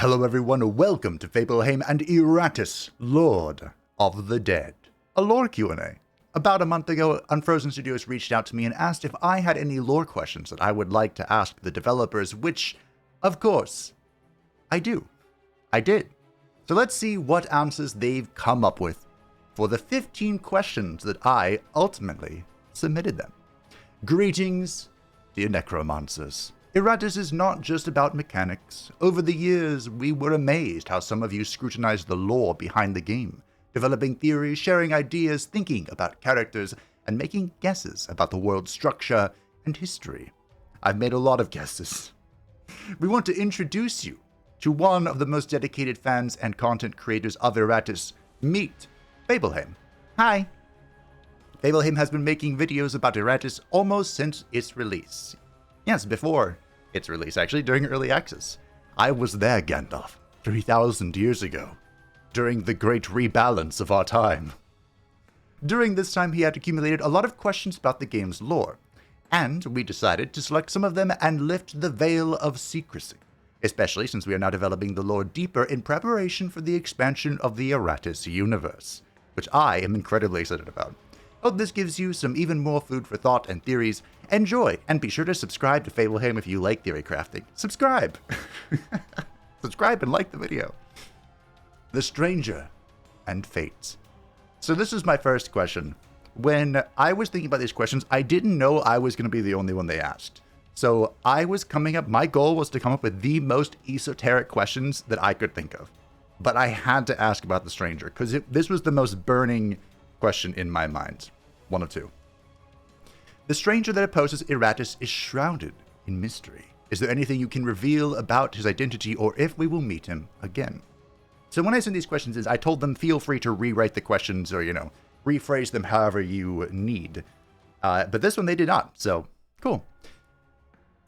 Hello everyone, welcome to Fableheim and Iratus, Lord of the Dead, a lore Q&A. About a month ago, Unfrozen Studios reached out to me and asked if I had any lore questions that I would like to ask the developers, which, of course, I do. I did. So let's see what answers they've come up with for the 15 questions that I ultimately submitted them. Greetings, dear necromancers. Iratus is not just about mechanics. Over the years, we were amazed how some of you scrutinized the lore behind the game, developing theories, sharing ideas, thinking about characters, and making guesses about the world's structure and history. I've made a lot of guesses. We want to introduce you to one of the most dedicated fans and content creators of Iratus. Meet Fableheim. Hi. Fableheim has been making videos about Iratus almost since its release. Yes, before its release, actually, during early access. I was there, Gandalf, 3,000 years ago, during the great rebalance of our time. During this time, he had accumulated a lot of questions about the game's lore, and we decided to select some of them and lift the veil of secrecy, especially since we are now developing the lore deeper in preparation for the expansion of the Iratus universe, which I am incredibly excited about. Hope this gives you some even more food for thought and theories. Enjoy, and be sure to subscribe to Fableheim if you like theory crafting. Subscribe! Subscribe and like the video. The Stranger and Fate. So this is my first question. When I was thinking about these questions, I didn't know I was going to be the only one they asked. So my goal was to come up with the most esoteric questions that I could think of. But I had to ask about the Stranger, because this was the most burning question in my mind. One of two. The stranger that opposes Iratus is shrouded in mystery. Is there anything you can reveal about his identity or if we will meet him again? So when I sent these questions in, I told them feel free to rewrite the questions or, rephrase them however you need. But this one they did not, so cool.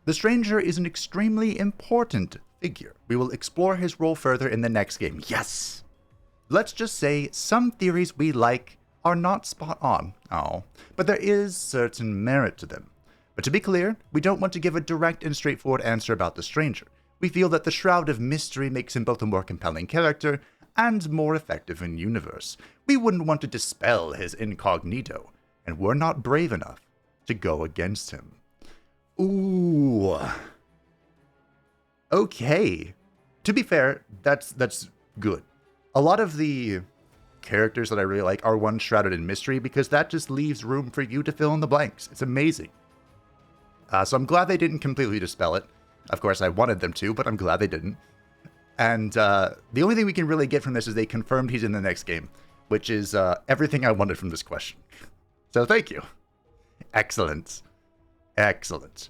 The stranger is an extremely important figure. We will explore his role further in the next game. Yes! Let's just say some theories we like are not spot on, but there is certain merit to them. But to be clear, we don't want to give a direct and straightforward answer about the stranger. We feel that the Shroud of Mystery makes him both a more compelling character and more effective in universe. We wouldn't want to dispel his incognito, and we're not brave enough to go against him. Ooh. Okay. To be fair, that's good. A lot of the characters that I really like are ones shrouded in mystery because that just leaves room for you to fill in the blanks. It's amazing. So I'm glad they didn't completely dispel it. Of course, I wanted them to, but I'm glad they didn't. And the only thing we can really get from this is they confirmed he's in the next game, which is everything I wanted from this question. So thank you. Excellent. Excellent.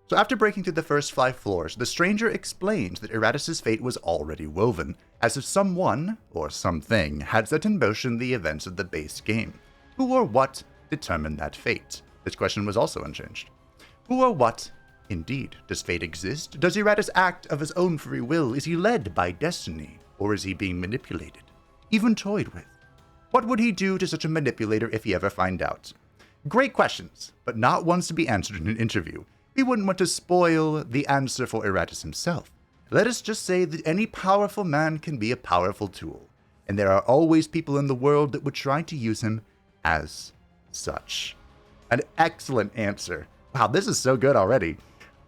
So after breaking through the first 5 floors, the stranger explained that Iratus' fate was already woven, as if someone, or something, had set in motion the events of the base game. Who or what determined that fate? This question was also unchanged. Who or what, indeed, does fate exist? Does Iratus act of his own free will? Is he led by destiny? Or is he being manipulated? Even toyed with? What would he do to such a manipulator if he ever find out? Great questions, but not ones to be answered in an interview. We wouldn't want to spoil the answer for Iratus himself. Let us just say that any powerful man can be a powerful tool, and there are always people in the world that would try to use him as such. An excellent answer. Wow, this is so good already.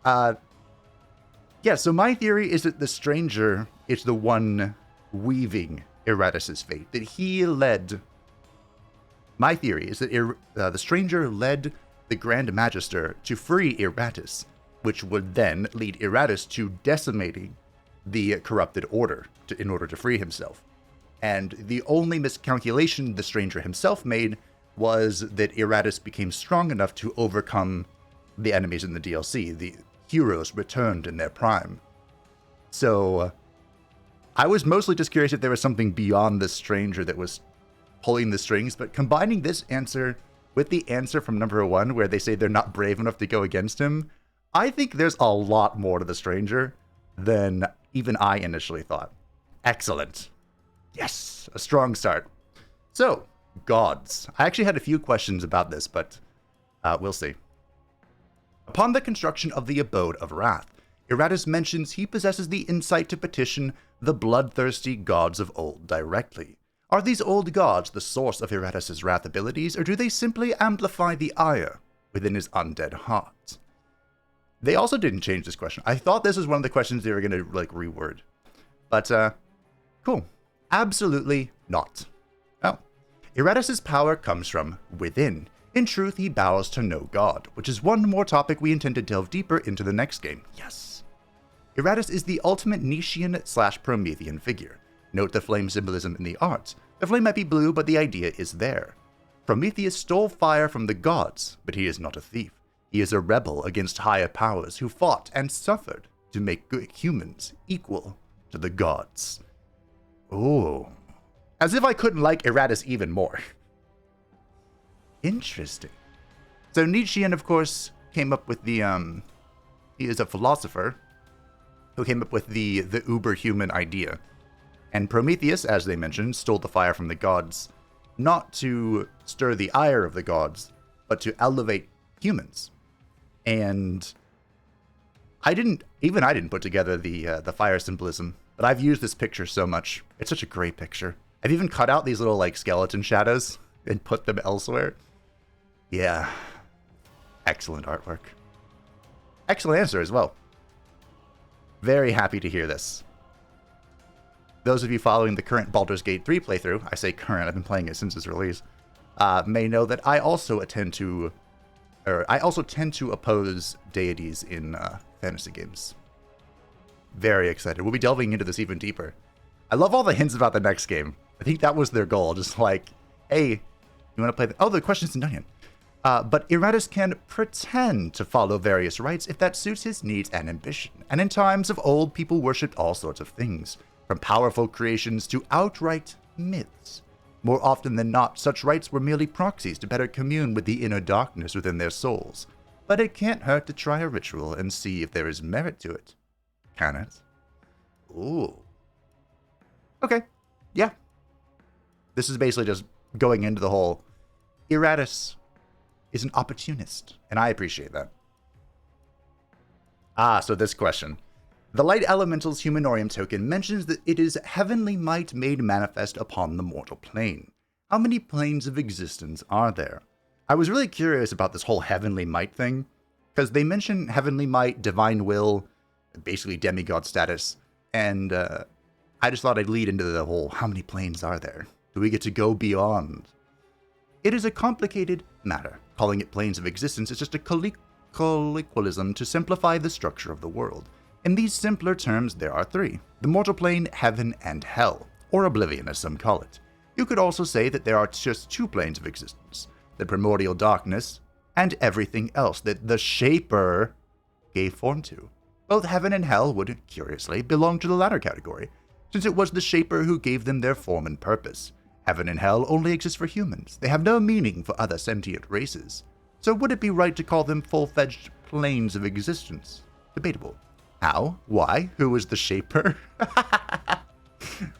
So my theory is that the stranger is the one weaving Iratus' fate, that he led... My theory is that the stranger led the Grand Magister to free Iratus, which would then lead Iratus to decimating the corrupted order in order to free himself. And the only miscalculation the stranger himself made was that Iratus became strong enough to overcome the enemies in the DLC. The heroes returned in their prime. So I was mostly just curious if there was something beyond the stranger that was pulling the strings, but combining this answer with the answer from number 1, where they say they're not brave enough to go against him, I think there's a lot more to the stranger than even I initially thought. Excellent. Yes, a strong start. So, gods. I actually had a few questions about this, but we'll see. Upon the construction of the Abode of Wrath, Iratus mentions he possesses the insight to petition the bloodthirsty gods of old directly. Are these old gods the source of Iratus' wrath abilities, or do they simply amplify the ire within his undead heart? They also didn't change this question. I thought this was one of the questions they were going to, reword. But, cool. Absolutely not. Oh. Iratus' power comes from within. In truth, he bows to no god, which is one more topic we intend to delve deeper into the next game. Yes. Iratus is the ultimate Nietzschean/Promethean figure. Note the flame symbolism in the art. The flame might be blue, but the idea is there. Prometheus stole fire from the gods, but he is not a thief. He is a rebel against higher powers who fought and suffered to make good humans equal to the gods. Ooh. As if I couldn't like Iratus even more. Interesting. So Nietzschean, of course, came up with the, he is a philosopher who came up with the uber-human idea. And Prometheus, as they mentioned, stole the fire from the gods, not to stir the ire of the gods, but to elevate humans. And I didn't put together the fire symbolism, but I've used this picture so much. It's such a great picture. I've even cut out these little, skeleton shadows and put them elsewhere. Yeah. Excellent artwork. Excellent answer as well. Very happy to hear this. Those of you following the current Baldur's Gate 3 playthrough, I say current, I've been playing it since its release, may know that I also tend to oppose deities in fantasy games. Very excited. We'll be delving into this even deeper. I love all the hints about the next game. I think that was their goal. Just hey, you want to play the question's done yet. But Iratus can pretend to follow various rites if that suits his needs and ambition. And in times of old, people worshipped all sorts of things, from powerful creations to outright myths. More often than not, such rites were merely proxies to better commune with the inner darkness within their souls. But it can't hurt to try a ritual and see if there is merit to it. Can it? Ooh. Okay. Yeah. This is basically just going into the whole Iratus is an opportunist, and I appreciate that. So this question. The Light Elemental's Humanorium token mentions that it is heavenly might made manifest upon the mortal plane. How many planes of existence are there? I was really curious about this whole heavenly might thing, because they mention heavenly might, divine will, basically demigod status, and I just thought I'd lead into the whole, how many planes are there? Do we get to go beyond? It is a complicated matter. Calling it planes of existence is just a colloquialism to simplify the structure of the world. In these simpler terms, there are three: the mortal plane, heaven, and hell, or oblivion as some call it. You could also say that there are just two planes of existence: the primordial darkness, and everything else that the Shaper gave form to. Both heaven and hell would, curiously, belong to the latter category, since it was the Shaper who gave them their form and purpose. Heaven and hell only exist for humans. They have no meaning for other sentient races. So would it be right to call them full-fledged planes of existence? Debatable. How? Why? Who is the Shaper?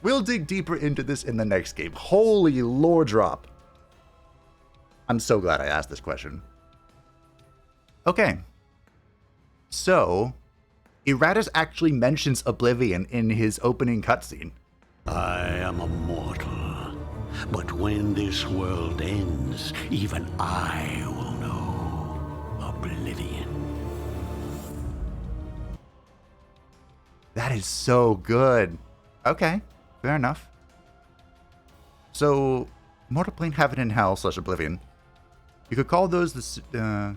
We'll dig deeper into this in the next game. Holy lore drop. I'm so glad I asked this question. Okay. So, Iratus actually mentions Oblivion in his opening cutscene. I am a mortal, but when this world ends, even I will know Oblivion. That is so good. Okay, fair enough. So, Mortal Plane, Heaven, and Hell / Oblivion. You could call those the...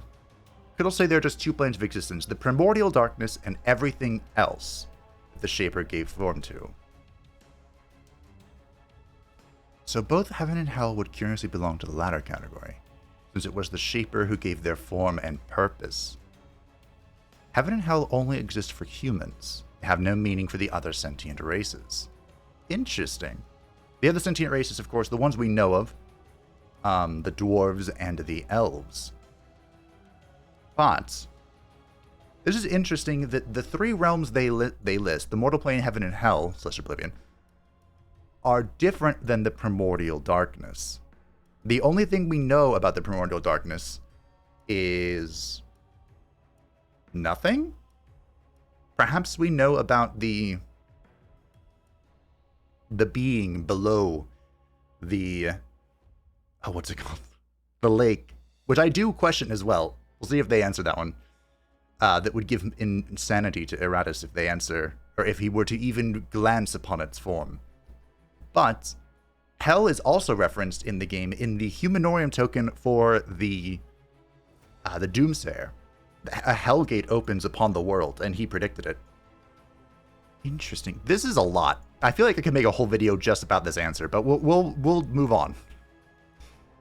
could also say they're just two planes of existence: the primordial darkness and everything else that the Shaper gave form to. So both Heaven and Hell would curiously belong to the latter category, since it was the Shaper who gave their form and purpose. Heaven and Hell only exist for humans. They have no meaning for the other sentient races. Interesting. The other sentient races, of course, the ones we know of, the dwarves and the elves. But this is interesting that the three realms they list, the Mortal Plane, Heaven, and Hell / Oblivion, are different than the Primordial Darkness. The only thing we know about the Primordial Darkness is nothing? Perhaps we know about the being below the, oh, what's it called? The lake, which I do question as well. We'll see if they answer that one. That would give insanity to Iratus if they answer, or if he were to even glance upon its form. But hell is also referenced in the game in the Humanorium token for the Doomsayer. A Hellgate opens upon the world, and he predicted it. Interesting. This is a lot. I feel like I could make a whole video just about this answer, but we'll move on.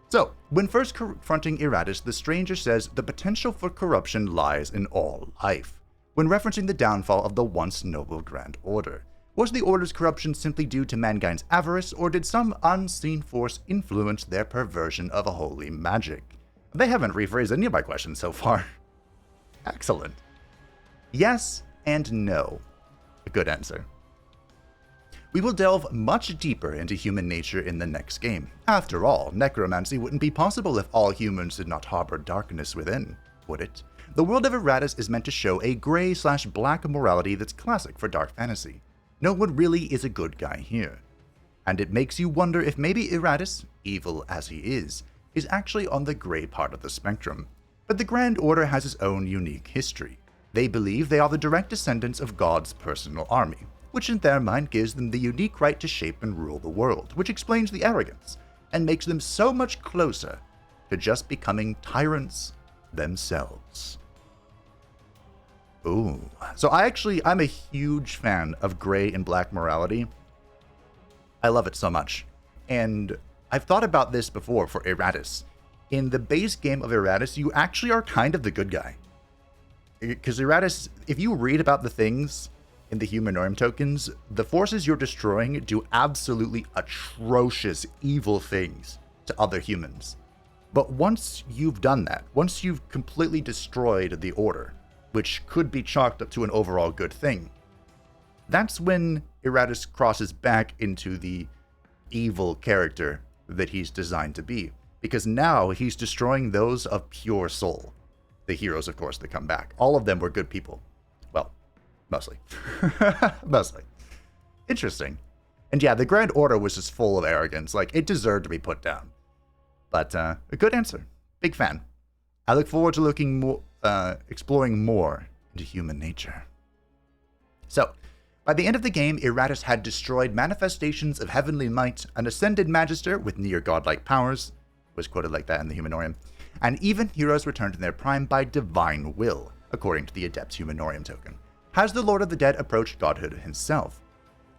So, when first confronting Iratus, the stranger says the potential for corruption lies in all life, when referencing the downfall of the once noble Grand Order. Was the Order's corruption simply due to mankind's avarice, or did some unseen force influence their perversion of a holy magic? They haven't rephrased any of my questions so far. Excellent. Yes and no. A good answer. We will delve much deeper into human nature in the next game. After all, necromancy wouldn't be possible if all humans did not harbor darkness within, would it? The world of Iratus is meant to show a gray/black morality that's classic for dark fantasy. No one really is a good guy here. And it makes you wonder if maybe Iratus, evil as he is actually on the gray part of the spectrum. But the Grand Order has its own unique history. They believe they are the direct descendants of God's personal army, which in their mind gives them the unique right to shape and rule the world, which explains the arrogance, and makes them so much closer to just becoming tyrants themselves. Ooh. So I'm a huge fan of gray and black morality. I love it so much. And I've thought about this before for Iratus. In the base game of Iratus, you actually are kind of the good guy. Because Iratus, if you read about the things in the Humanorium tokens, the forces you're destroying do absolutely atrocious, evil things to other humans. But once you've done that, once you've completely destroyed the Order, which could be chalked up to an overall good thing, that's when Iratus crosses back into the evil character that he's designed to be. Because now he's destroying those of pure soul. The heroes, of course, that come back. All of them were good people. Well, mostly. Mostly. Interesting. And yeah, the Grand Order was just full of arrogance. Like, it deserved to be put down. But a good answer. Big fan. I look forward to exploring more into human nature. So, by the end of the game, Iratus had destroyed manifestations of heavenly might, an ascended magister with near godlike powers, was quoted like that in the Humanorium, and even heroes returned in their prime by divine will, according to the Adept Humanorium token. Has the Lord of the Dead approached Godhood himself?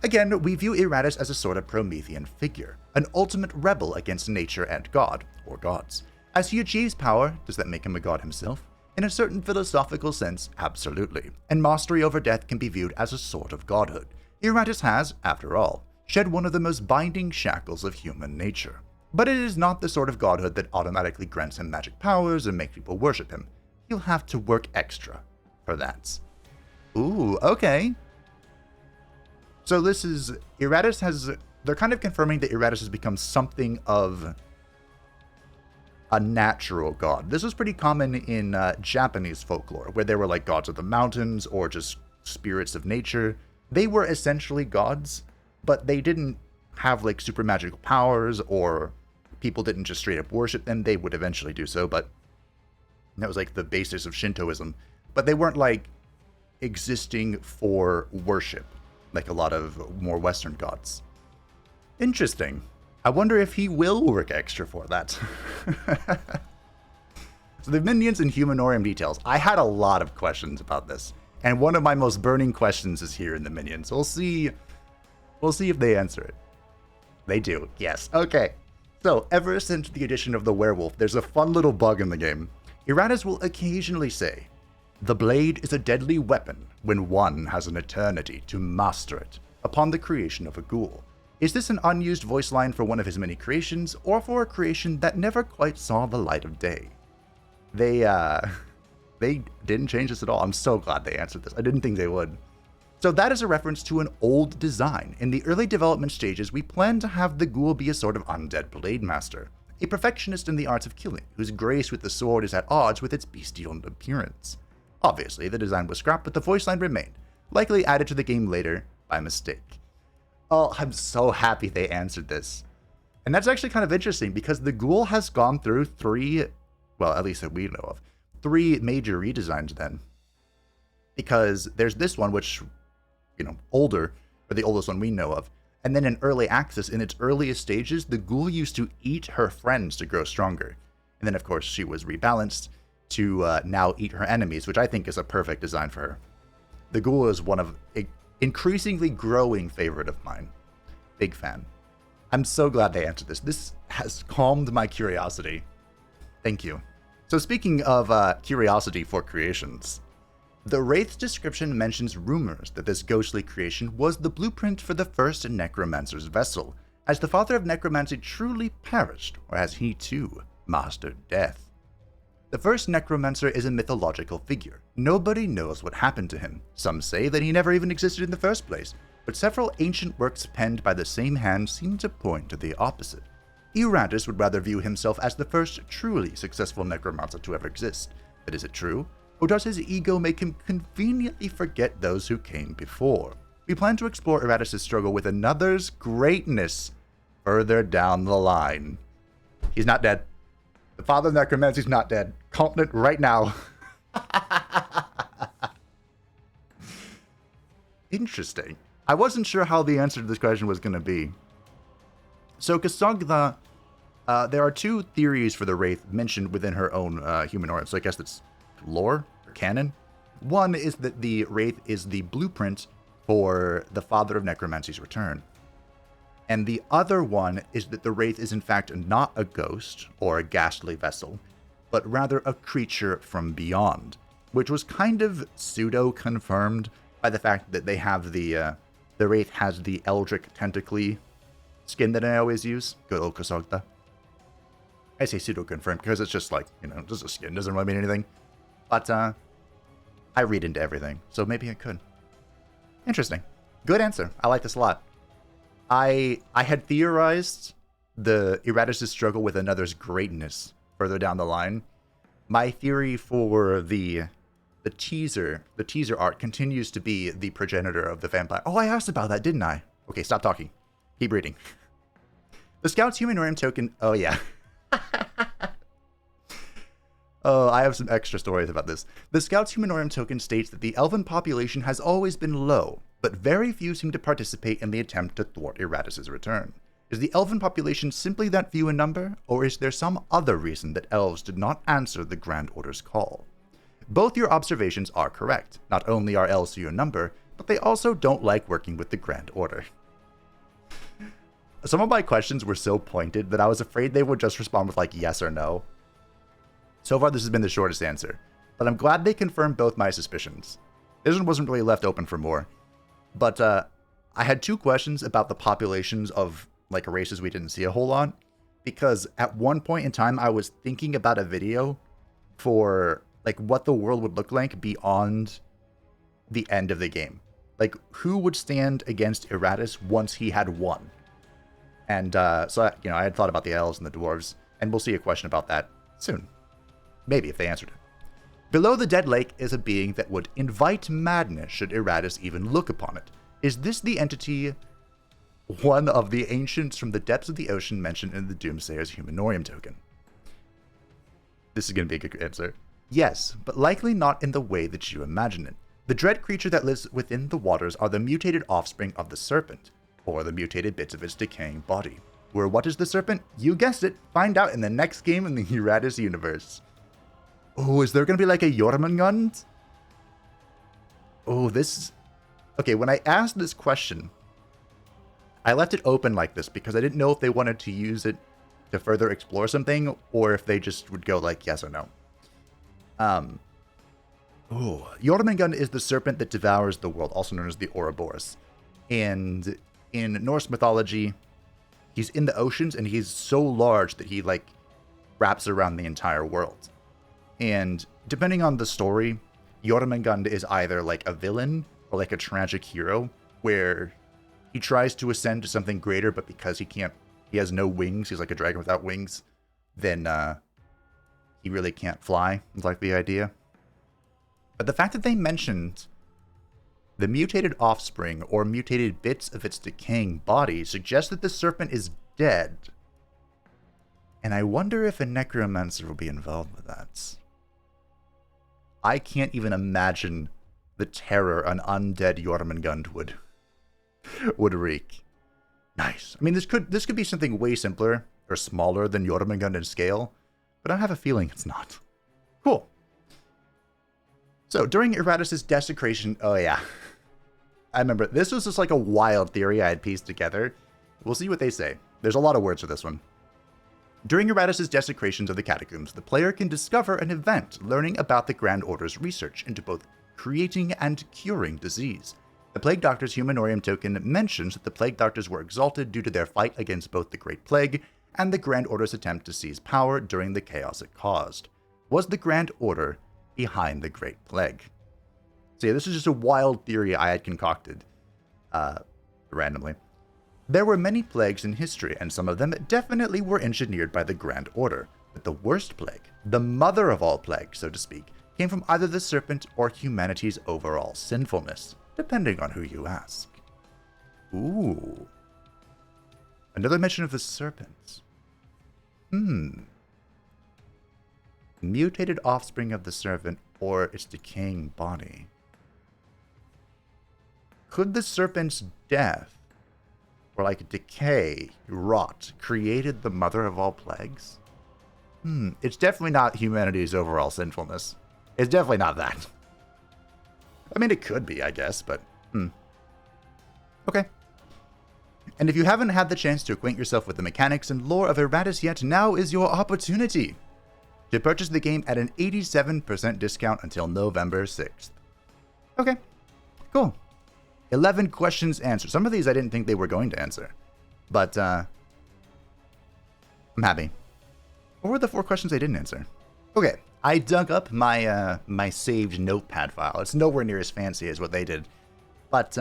Again, we view Iratus as a sort of Promethean figure, an ultimate rebel against nature and God, or gods. As he achieves power, does that make him a god himself? In a certain philosophical sense, absolutely, and mastery over death can be viewed as a sort of godhood. Iratus has, after all, shed one of the most binding shackles of human nature. But it is not the sort of godhood that automatically grants him magic powers and makes people worship him. He'll have to work extra for that. Ooh, okay. So this is, they're kind of confirming that Iratus has become something of a natural god. This was pretty common in Japanese folklore, where they were like gods of the mountains or just spirits of nature. They were essentially gods, but they didn't have like super magical powers, or people didn't just straight up worship them. They would eventually do so, but that was like the basis of Shintoism. But they weren't like existing for worship, like a lot of more Western gods. Interesting. I wonder if he will work extra for that. So the minions and Humanorium details. I had a lot of questions about this, and one of my most burning questions is here in the minions. We'll see if they answer it. They do, yes. Okay. So, ever since the addition of the werewolf, there's a fun little bug in the game. Iratus will occasionally say, "The blade is a deadly weapon when one has an eternity to master it," upon the creation of a ghoul. Is this an unused voice line for one of his many creations, or for a creation that never quite saw the light of day? They didn't change this at all. I'm so glad they answered this. I didn't think they would. So that is a reference to an old design. In the early development stages, we planned to have the ghoul be a sort of undead blade master, a perfectionist in the arts of killing, whose grace with the sword is at odds with its bestial appearance. Obviously, the design was scrapped, but the voice line remained. likely added to the game later by mistake. Oh, I'm so happy they answered this. And that's actually kind of interesting because the ghoul has gone through three, well, at least that we know of, three major redesigns then. Because there's this one, which, older, or the oldest one we know of. And then in early access, in its earliest stages, the ghoul used to eat her friends to grow stronger. And then, of course, she was rebalanced to now eat her enemies, which I think is a perfect design for her. The ghoul is one of an increasingly growing favorite of mine. Big fan. I'm so glad they answered this. This has calmed my curiosity. Thank you. So speaking of curiosity for creations, the Wraith's description mentions rumors that this ghostly creation was the blueprint for the first Necromancer's vessel, as the Father of Necromancy truly perished, or as he too mastered death. The first Necromancer is a mythological figure. Nobody knows what happened to him. Some say that he never even existed in the first place, but several ancient works penned by the same hand seem to point to the opposite. Iratus would rather view himself as the first truly successful Necromancer to ever exist. But is it true? Or does his ego make him conveniently forget those who came before? We plan to explore Iratus' struggle with another's greatness further down the line. He's not dead. The Father of Necromancy is not dead. Confident right now. Interesting. I wasn't sure how the answer to this question was going to be. So Kasogtha, there are two theories for the Wraith mentioned within her own humanoid. So I guess that's lore or canon. One is that the Wraith is the blueprint for the Father of Necromancy's return. And the other one is that the Wraith is in fact not a ghost or a ghastly vessel, but rather a creature from beyond, which was kind of pseudo-confirmed by the fact that they have the Wraith has the Eldritch Tentacly skin that I always use. Good old Kasogtha. I say pseudo-confirmed because it's just like, just a skin, doesn't really mean anything. But I read into everything, so maybe it could. Interesting. Good answer. I like this a lot. I had theorized the Iratus' struggle with another's greatness further down the line. My theory for the teaser art continues to be the progenitor of the vampire. Oh, I asked about that, didn't I? Okay, stop talking. Keep reading. The Scout's Humanorum token... Oh, yeah. Oh, I have some extra stories about this. The Scout's Humanorum token states that the Elven population has always been low, but very few seem to participate in the attempt to thwart Iratus' return. Is the Elven population simply that few in number, or is there some other reason that elves did not answer the Grand Order's call? Both your observations are correct. Not only are elves few in number, but they also don't like working with the Grand Order. Some of my questions were so pointed that I was afraid they would just respond with like yes or no. So far, this has been the shortest answer, but I'm glad they confirmed both my suspicions. This one wasn't really left open for more. But I had two questions about the populations of like races we didn't see a whole lot, because at one point in time, I was thinking about a video for like what the world would look like beyond the end of the game. Like, who would stand against Iratus once he had won? And so, I had thought about the elves and the dwarves, and we'll see a question about that soon. Maybe, if they answered it. Below the Dead Lake is a being that would invite madness should Iratus even look upon it. Is this the entity, one of the ancients from the depths of the ocean mentioned in the Doomsayer's Humanorum token? This is going to be a good answer. Yes, but likely not in the way that you imagine it. The dread creature that lives within the waters are the mutated offspring of the serpent, or the mutated bits of its decaying body. Where what is the serpent? You guessed it. Find out in the next game in the Iratus universe. Oh, is there going to be like a Jormungand? Oh, this... Okay, when I asked this question, I left it open like this because I didn't know if they wanted to use it to further explore something, or if they just would go like yes or no. Jormungand is the serpent that devours the world, also known as the Ouroboros. And in Norse mythology, he's in the oceans, and he's so large that he, like, wraps around the entire world. And depending on the story, Jormungand is either, like, a villain or, like, a tragic hero, where he tries to ascend to something greater, but because he has no wings, he's like a dragon without wings, then he really can't fly, is like the idea. But the fact that they mentioned The mutated offspring or mutated bits of its decaying body suggest that the serpent is dead. And I wonder if a necromancer will be involved with that. I can't even imagine the terror an undead Jormungand would wreak. Nice. I mean, this could be something way simpler or smaller than Jormungand in scale, but I have a feeling it's not. Cool. So, during Iratus' desecration... Oh, yeah. I remember. This was just like a wild theory I had pieced together. We'll see what they say. There's a lot of words for this one. During Iratus' desecrations of the catacombs, the player can discover an event learning about the Grand Order's research into both creating and curing disease. The Plague Doctor's Humanorium token mentions that the Plague Doctors were exalted due to their fight against both the Great Plague and the Grand Order's attempt to seize power during the chaos it caused. Was the Grand Order behind the Great Plague? So yeah, this is just a wild theory I had concocted randomly. There were many plagues in history, and some of them definitely were engineered by the Grand Order. But the worst plague, the mother of all plagues, so to speak, came from either the serpent or humanity's overall sinfulness, depending on who you ask. Ooh. Another mention of the serpent. Mutated offspring of the serpent or its decaying body. Could the serpent's death, or like decay, rot, created the mother of all plagues? It's definitely not humanity's overall sinfulness. It's definitely not that. I mean, it could be, I guess, but okay. And if you haven't had the chance to acquaint yourself with the mechanics and lore of Iratus yet, now is your opportunity to purchase the game at an 87% discount until November 6th. Okay, cool. 11 questions answered. Some of these I didn't think they were going to answer, but I'm happy. What were the 4 questions I didn't answer? Okay, I dug up my my saved notepad file. It's nowhere near as fancy as what they did, but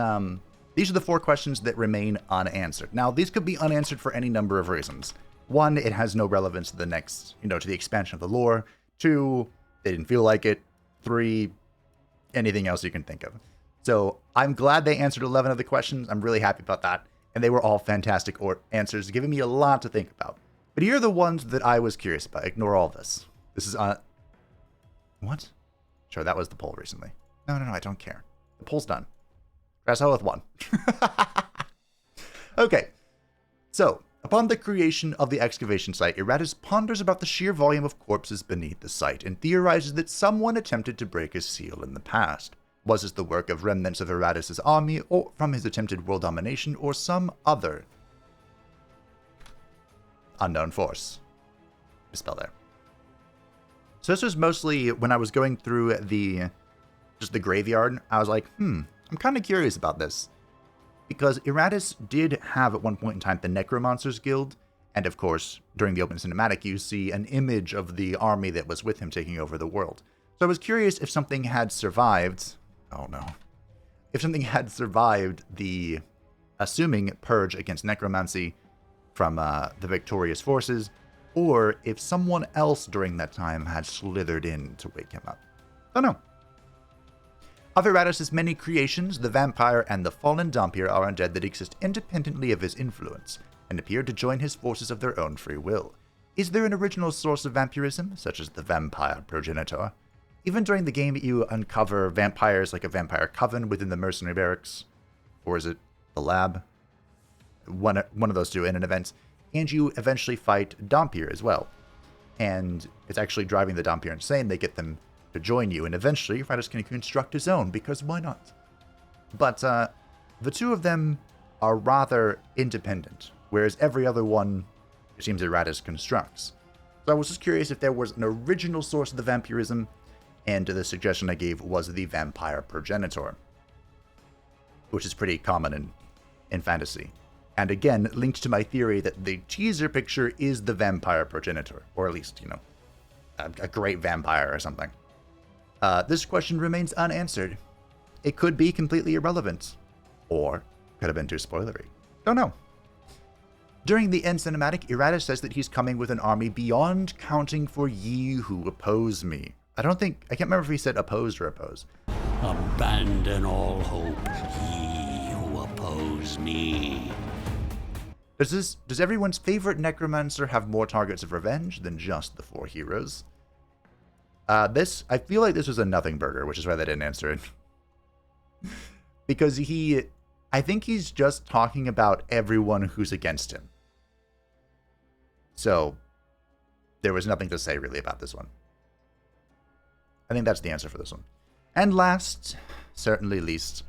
these are the 4 questions that remain unanswered. Now, these could be unanswered for any number of reasons. 1, it has no relevance to the next, to the expansion of the lore. 2, they didn't feel like it. 3, anything else you can think of. So I'm glad they answered 11 of the questions. I'm really happy about that. And they were all fantastic answers, giving me a lot to think about. But here are the ones that I was curious about. Ignore all this. This is what? Sure, that was the poll recently. No, I don't care. The poll's done. Press hell with 1. Okay. So, upon the creation of the excavation site, Iratus ponders about the sheer volume of corpses beneath the site and theorizes that someone attempted to break his seal in the past. Was this the work of remnants of Iratus' army, or from his attempted world domination, or some other unknown force? Misspell there. So this was mostly when I was going through the graveyard. I was like, I'm kind of curious about this. Because Iratus did have at one point in time the Necromancers Guild, and of course, during the open cinematic, you see an image of the army that was with him taking over the world. So I was curious if something had survived. Oh no. If something had survived the assuming purge against necromancy from the victorious forces, or if someone else during that time had slithered in to wake him up. Don't know. Of Iratus' many creations, the vampire and the fallen Dhampir are undead that exist independently of his influence, and appear to join his forces of their own free will. Is there an original source of vampirism, such as the vampire progenitor? Even during the game, you uncover vampires like a vampire coven within the mercenary barracks, or is it the lab? One of those two in an event, and you eventually fight Dhampir as well. And it's actually driving the Dhampir insane. They get them to join you, and eventually Iratus can construct his own, because why not? But the two of them are rather independent, whereas every other one, it seems Iratus constructs. So I was just curious if there was an original source of the vampirism, and the suggestion I gave was the vampire progenitor, which is pretty common in fantasy. And again, linked to my theory that the teaser picture is the vampire progenitor, or at least, a great vampire or something. This question remains unanswered. It could be completely irrelevant, or could have been too spoilery. Don't know. During the end cinematic, Iratus says that he's coming with an army beyond counting for ye who oppose me. I can't remember if he said opposed or oppose. Abandon all hope, ye who oppose me. Does everyone's favorite necromancer have more targets of revenge than just the 4 heroes? I feel like this was a nothing burger, which is why they didn't answer it. Because I think he's just talking about everyone who's against him. So, there was nothing to say really about this one. I think that's the answer for this one. And last, certainly least,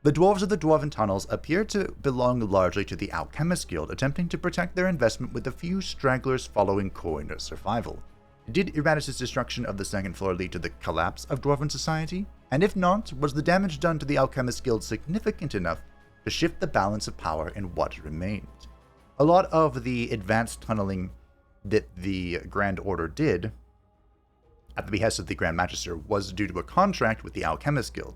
the dwarves of the Dwarven Tunnels appear to belong largely to the Alchemist Guild, attempting to protect their investment with a few stragglers following coin survival. Did Iratus' destruction of the second floor lead to the collapse of Dwarven society? And if not, was the damage done to the Alchemist Guild significant enough to shift the balance of power in what remained? A lot of the advanced tunneling that the Grand Order did, at the behest of the Grand Magister, was due to a contract with the Alchemist Guild.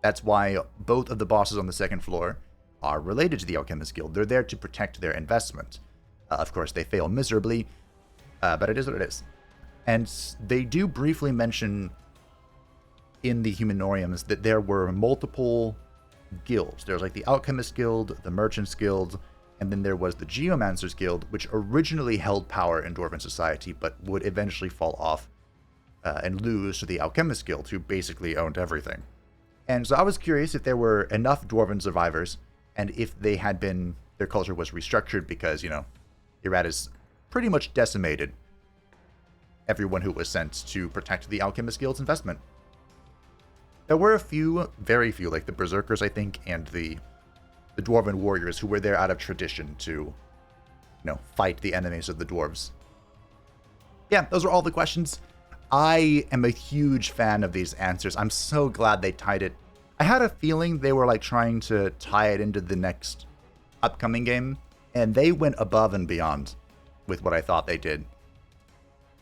That's why both of the bosses on the second floor are related to the Alchemist Guild. They're there to protect their investment. Of course, they fail miserably, but it is what it is. And they do briefly mention in the Humanoriums that there were multiple guilds. There was like the Alchemist Guild, the Merchants Guild, and then there was the Geomancers Guild, which originally held power in Dwarven society, but would eventually fall off and lose to the Alchemist Guild, who basically owned everything. And so I was curious if there were enough Dwarven survivors, and if they had been, their culture was restructured because, Iratus pretty much decimated everyone who was sent to protect the Alchemist Guild's investment. There were a few, very few, like the Berserkers, I think, and the Dwarven warriors who were there out of tradition to, fight the enemies of the dwarves. Yeah, those are all the questions. I am a huge fan of these answers. I'm so glad they tied it. I had a feeling they were trying to tie it into the next upcoming game, and they went above and beyond with what I thought they did.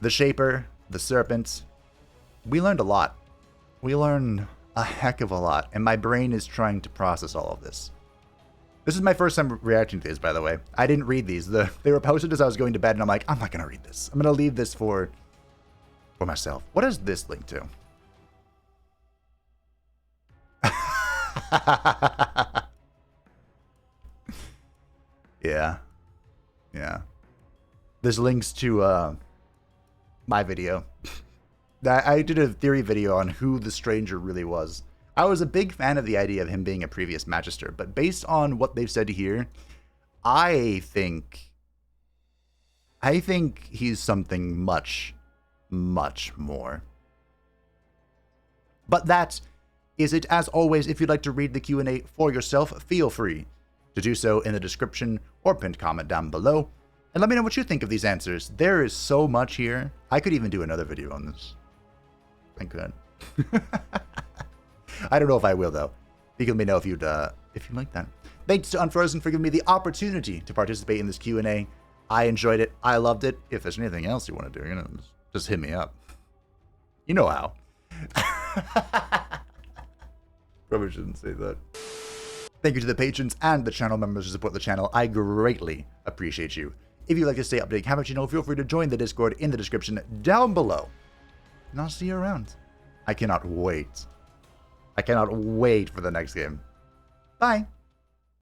The Shaper, the Serpent, we learned a lot. We learned a heck of a lot, and my brain is trying to process all of this. This is my first time reacting to these, by the way. I didn't read these. They were posted as I was going to bed, and I'm like, I'm not going to read this. I'm going to leave this for myself. What is this link to? Yeah. This links to my video. I did a theory video on who the stranger really was. I was a big fan of the idea of him being a previous Magister, but based on what they've said here, I think he's something much, much more. But that is it. As always, if you'd like to read the Q&A for yourself, feel free to do so in the description or pinned comment down below. And let me know what you think of these answers. There is so much here. I could even do another video on this. I could. I don't know if I will, though. You can let me know if you'd like that. Thanks to Unfrozen for giving me the opportunity to participate in this Q&A. I enjoyed it. I loved it. If there's anything else you want to do, just hit me up. You know how. Probably shouldn't say that. Thank you to the patrons and the channel members who support the channel. I greatly appreciate you. If you'd like to stay updated, how about feel free to join the Discord in the description down below. And I'll see you around. I cannot wait. I cannot wait for the next game. Bye.